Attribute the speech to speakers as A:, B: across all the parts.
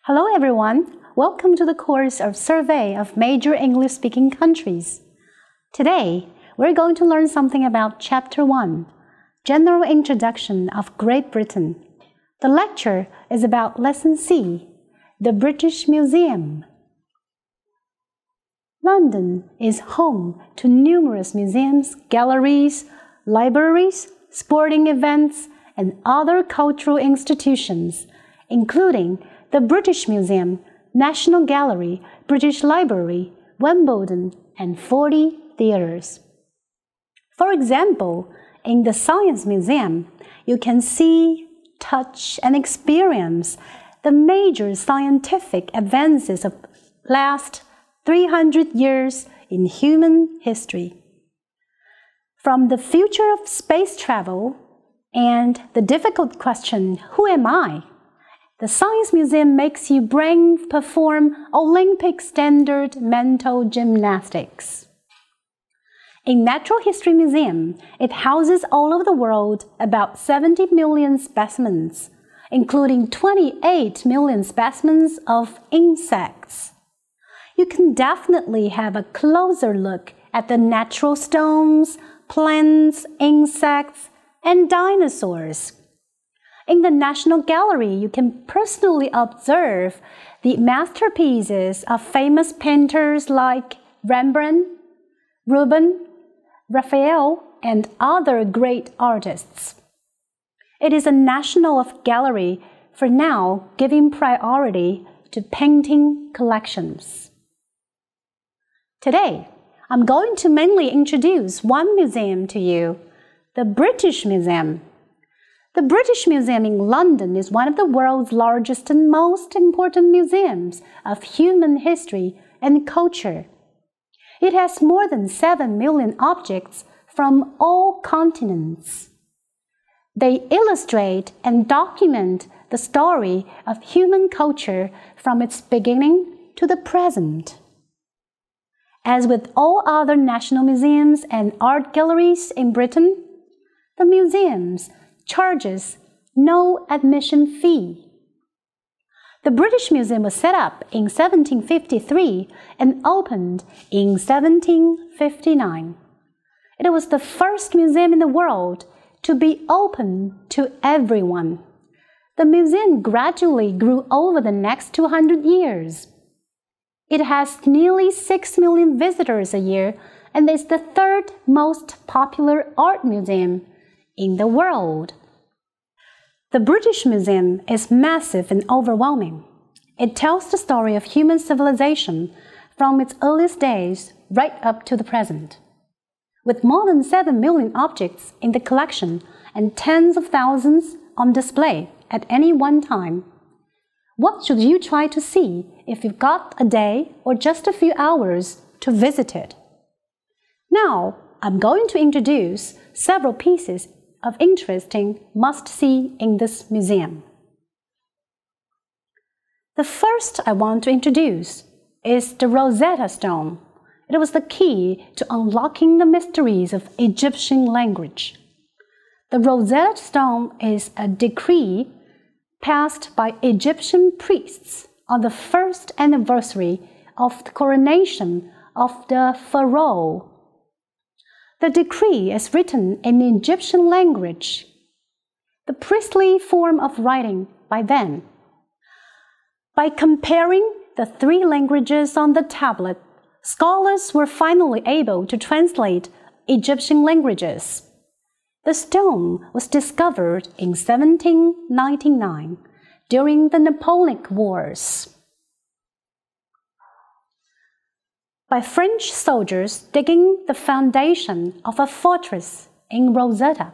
A: Hello everyone, welcome to the course of Survey of Major English-Speaking Countries. Today, we're going to learn something about Chapter 1, General Introduction of Great Britain. The lecture is about Lesson C, the British Museum. London is home to numerous museums, galleries, libraries, sporting events, and other cultural institutions, including the British Museum, National Gallery, British Library, Wimbledon, and 40 theatres. For example, in the Science Museum, you can see, touch, and experience the major scientific advances of the last 300 years in human history. From the future of space travel and the difficult question, who am I? The Science Museum makes your brain perform Olympic standard mental gymnastics. In Natural History Museum, it houses all over the world about 70 million specimens, including 28 million specimens of insects. You can definitely have a closer look at the natural stones, plants, insects, and dinosaurs. In the National Gallery, you can personally observe the masterpieces of famous painters like Rembrandt, Rubens, Raphael, and other great artists. It is a national gallery for now, giving priority to painting collections. Today, I'm going to mainly introduce one museum to you, the British Museum. The British Museum in London is one of the world's largest and most important museums of human history and culture. It has more than 7 million objects from all continents. They illustrate and document the story of human culture from its beginning to the present. As with all other national museums and art galleries in Britain, the museums charges no admission fee. The British Museum was set up in 1753 and opened in 1759. It was the first museum in the world to be open to everyone. The museum gradually grew over the next 200 years. It has nearly 6 million visitors a year and is the third most popular art museum in the world. The British Museum is massive and overwhelming. It tells the story of human civilization from its earliest days right up to the present. With more than 7 million objects in the collection and tens of thousands on display at any one time, what should you try to see if you've got a day or just a few hours to visit it? Now, I'm going to introduce several pieces of interesting must-see in this museum. The first I want to introduce is the Rosetta Stone. It was the key to unlocking the mysteries of Egyptian language. The Rosetta Stone is a decree passed by Egyptian priests on the first anniversary of the coronation of the pharaoh. The decree is written in Egyptian language, the priestly form of writing by then. By comparing the 3 languages on the tablet, scholars were finally able to translate Egyptian languages. The stone was discovered in 1799 during the Napoleonic Wars by French soldiers digging the foundation of a fortress in Rosetta.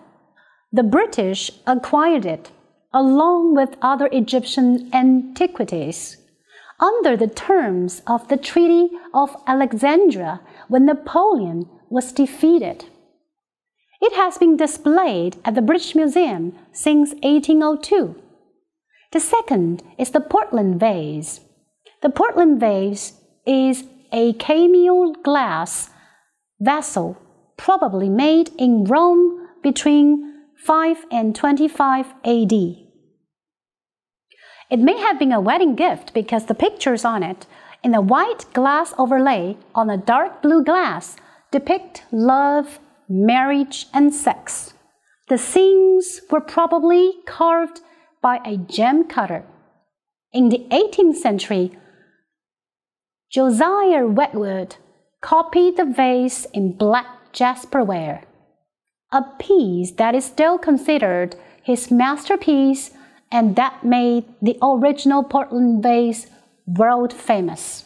A: The British acquired it, along with other Egyptian antiquities, under the terms of the Treaty of Alexandria when Napoleon was defeated. It has been displayed at the British Museum since 1802. The second is the Portland vase. The Portland vase is a cameo glass vessel probably made in Rome between 5 and 25 AD. It may have been a wedding gift because the pictures on it, in a white glass overlay on a dark blue glass, depict love, marriage, and sex. The scenes were probably carved by a gem cutter. In the 18th century, Josiah Wedgwood copied the vase in black jasperware, a piece that is still considered his masterpiece and that made the original Portland vase world famous.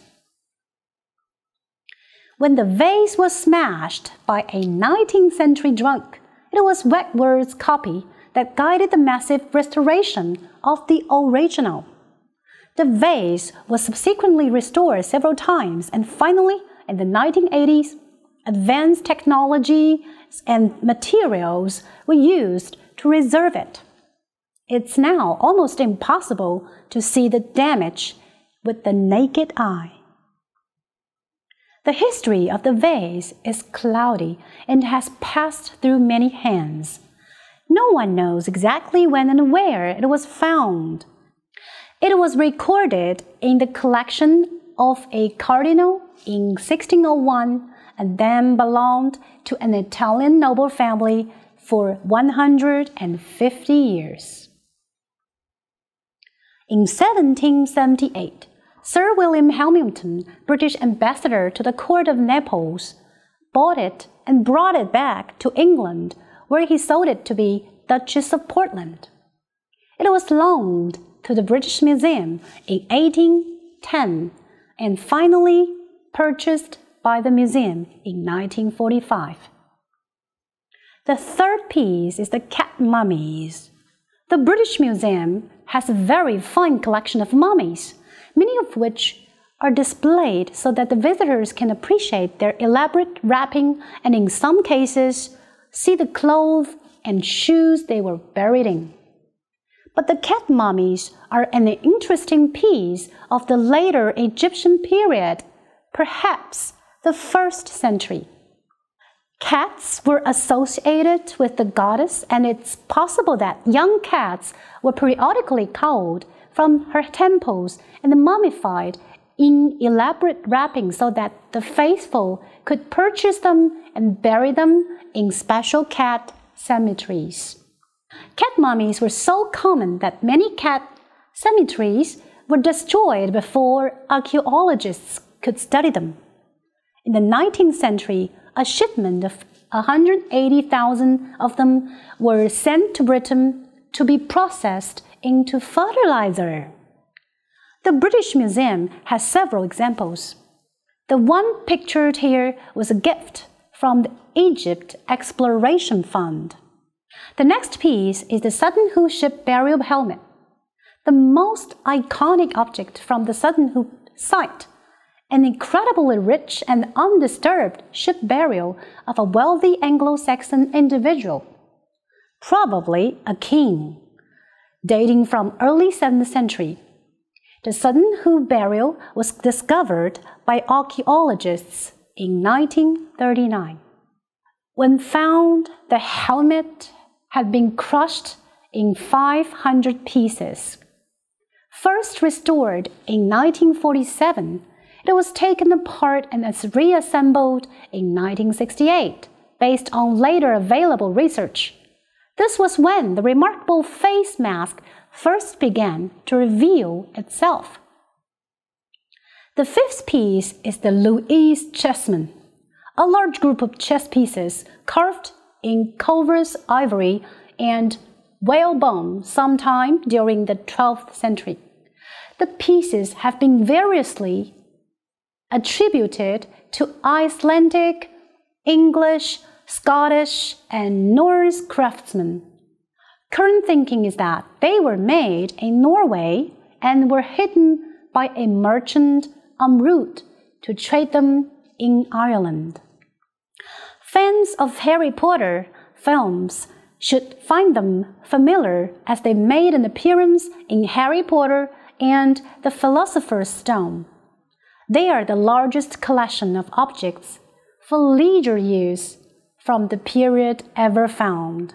A: When the vase was smashed by a 19th century drunk, it was Wedgwood's copy that guided the massive restoration of the original. The vase was subsequently restored several times, and finally, in the 1980s, advanced technology and materials were used to preserve it. It's now almost impossible to see the damage with the naked eye. The history of the vase is cloudy and has passed through many hands. No one knows exactly when and where it was found. It was recorded in the collection of a cardinal in 1601 and then belonged to an Italian noble family for 150 years. In 1778, Sir William Hamilton, British ambassador to the court of Naples, bought it and brought it back to England, where he sold it to the Duchess of Portland. It was loaned to the British Museum in 1810 and finally purchased by the museum in 1945. The third piece is the cat mummies. The British Museum has a very fine collection of mummies, many of which are displayed so that the visitors can appreciate their elaborate wrapping and, in some cases, see the clothes and shoes they were buried in. But the cat mummies are an interesting piece of the later Egyptian period, perhaps the 1st century. Cats were associated with the goddess, and it's possible that young cats were periodically culled from her temples and mummified in elaborate wrappings so that the faithful could purchase them and bury them in special cat cemeteries. Cat mummies were so common that many cat cemeteries were destroyed before archaeologists could study them. In the 19th century, a shipment of 180,000 of them were sent to Britain to be processed into fertilizer. The British Museum has several examples. The one pictured here was a gift from the Egypt Exploration Fund. The next piece is the Sutton Hoo ship burial helmet, the most iconic object from the Sutton Hoo site, an incredibly rich and undisturbed ship burial of a wealthy Anglo-Saxon individual, probably a king, dating from early 7th century. The Sutton Hoo burial was discovered by archaeologists in 1939. When found, the helmet had been crushed in 500 pieces. First restored in 1947, it was taken apart and reassembled in 1968, based on later available research. This was when the remarkable face mask first began to reveal itself. The fifth piece is the Louis chessman, a large group of chess pieces carved in Culver's ivory and whalebone sometime during the 12th century. The pieces have been variously attributed to Icelandic, English, Scottish, and Norse craftsmen. Current thinking is that they were made in Norway and were hidden by a merchant en route to trade them in Ireland. Fans of Harry Potter films should find them familiar as they made an appearance in Harry Potter and the Philosopher's Stone. They are the largest collection of objects for leisure use from the period ever found.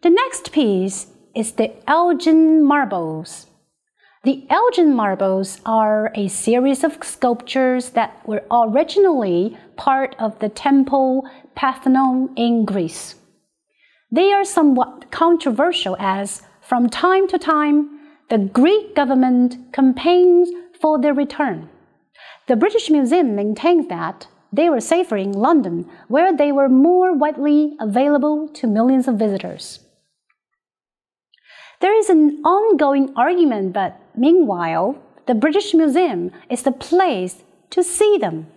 A: The next piece is the Elgin marbles. The Elgin marbles are a series of sculptures that were originally part of the Temple Parthenon in Greece. They are somewhat controversial as, from time to time, the Greek government campaigns for their return. The British Museum maintains that they were safer in London, where they were more widely available to millions of visitors. There is an ongoing argument, but meanwhile, the British Museum is the place to see them.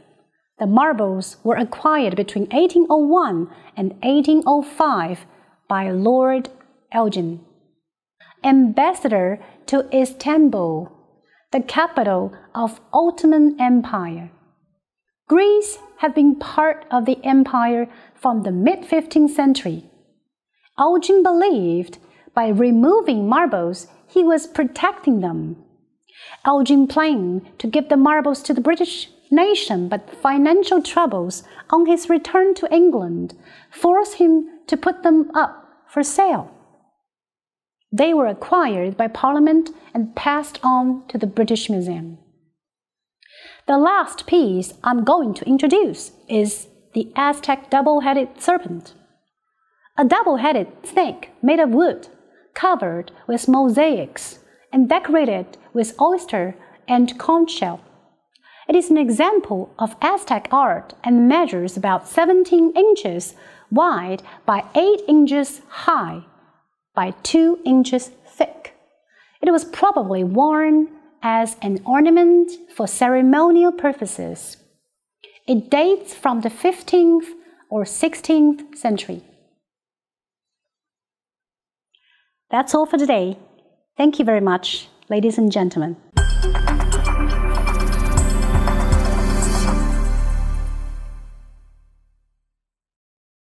A: The marbles were acquired between 1801 and 1805 by Lord Elgin, ambassador to Istanbul, the capital of Ottoman Empire. Greece had been part of the empire from the mid-15th century. Elgin believed by removing marbles, he was protecting them. Elgin planned to give the marbles to the British nation, but financial troubles on his return to England forced him to put them up for sale. They were acquired by Parliament and passed on to the British Museum. The last piece I'm going to introduce is the Aztec double-headed serpent. A double-headed snake made of wood, covered with mosaics, and decorated with oyster and conch shell. It is an example of Aztec art and measures about 17 inches wide by 8 inches high by 2 inches thick. It was probably worn as an ornament for ceremonial purposes. It dates from the 15th or 16th century. That's all for today. Thank you very much, ladies and gentlemen.